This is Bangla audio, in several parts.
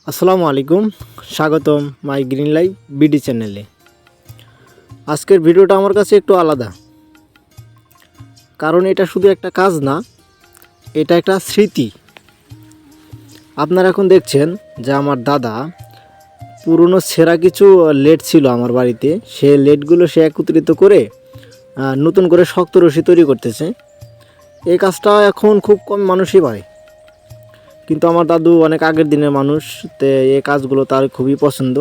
আসসালামু আলাইকুম, স্বাগতম মাই গ্রিন লাইফ বিডি চ্যানেলে। আজকের ভিডিওটা আমার কাছে একটু আলাদা, কারণ এটা শুধু একটা কাজ না, এটা একটা স্মৃতি। আপনারা এখন দেখছেন যে আমার দাদা পুরনো ছেঁড়া কিছু লেট ছিল আমার বাড়িতে, সে লেটগুলো সে একত্রিত করে নতুন করে শক্ত রশি তৈরি করতেছে। এই কাজটা এখন খুব কম মানুষই পারে, কিন্তু আমার দাদু অনেক আগের দিনের মানুষ, তো এই কাজগুলো তার খুবই পছন্দ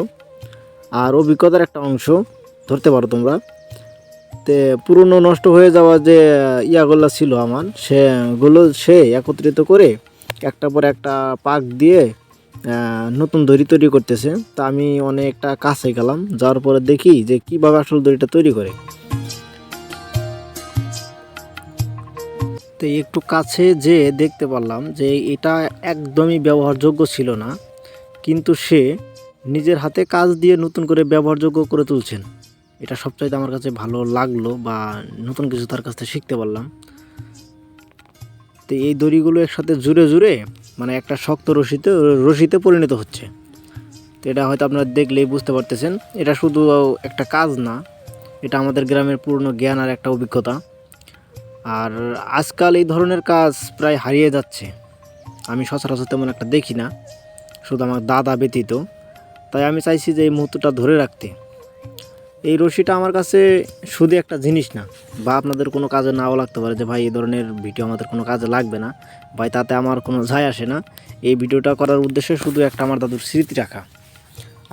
আর অভিজ্ঞতার একটা অংশ ধরতে পারো তোমরা। তে পুরনো নষ্ট হয়ে যাওয়া যে ইয়াগুলো ছিল আমার, সেগুলো সে একত্রিত করে একটা পর একটা পাক দিয়ে নতুন দড়ি তৈরি করতেছে। তা আমি অনেকটা কাছে গেলাম, যাওয়ার পরে দেখি যে কীভাবে আসল দড়িটা তৈরি করে। তো একটু কাছে যে দেখতে পারলাম যে এটা একদমই ব্যবহারযোগ্য ছিল না, কিন্তু সে নিজের হাতে কাজ দিয়ে নতুন করে ব্যবহারযোগ্য করে তুলছেন। এটা সবচাইতে আমার কাছে ভালো লাগলো, বা নতুন কিছু তার কাছ থেকে শিখতে পারলাম। তো এই দড়িগুলো একসাথে জুড়ে জুড়ে মানে একটা শক্ত রশিতে পরিণত হচ্ছে। তো এটা হয়তো আপনারা দেখলেই বুঝতে পারতেছেন, এটা শুধু একটা কাজ না, এটা আমাদের গ্রামের পুরনো জ্ঞান আর একটা অভিজ্ঞতা। আর আজকাল এই ধরনের কাজ প্রায় হারিয়ে যাচ্ছে, আমি সচরাচর তেমন একটা দেখি না, শুধু আমার দাদা ব্যতীত। তাই আমি চাইছি যে এই মুহূর্তটা ধরে রাখতে। এই রশিটা আমার কাছে শুধু একটা জিনিস না, বা আপনাদের কোনো কাজে নাও লাগতে পারে যে ভাই এই ধরনের ভিডিও আমাদের কোনো কাজে লাগবে না, ভাই তাতে আমার কোনো যায় আসে না। এই ভিডিওটা করার উদ্দেশ্য শুধু একটা, আমার দাদুর স্মৃতি রাখা।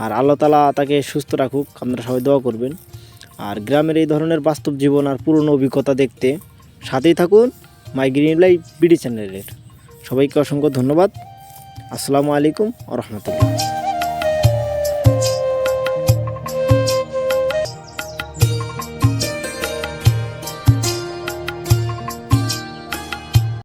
আর আল্লাহ তাআলা তাকে সুস্থ রাখুক, আপনারা সবাই দোয়া করবেন। আর গ্রামের এই ধরনের বাস্তব জীবন আর পুরনো অভিজ্ঞতা দেখতে সাথেই থাকুন মাই গ্রিন লাইফ বিডি চ্যানেলের। সবাইকে অসংখ্য ধন্যবাদ। আসসালামু আলাইকুম ওয়া রাহমাতুল্লাহ।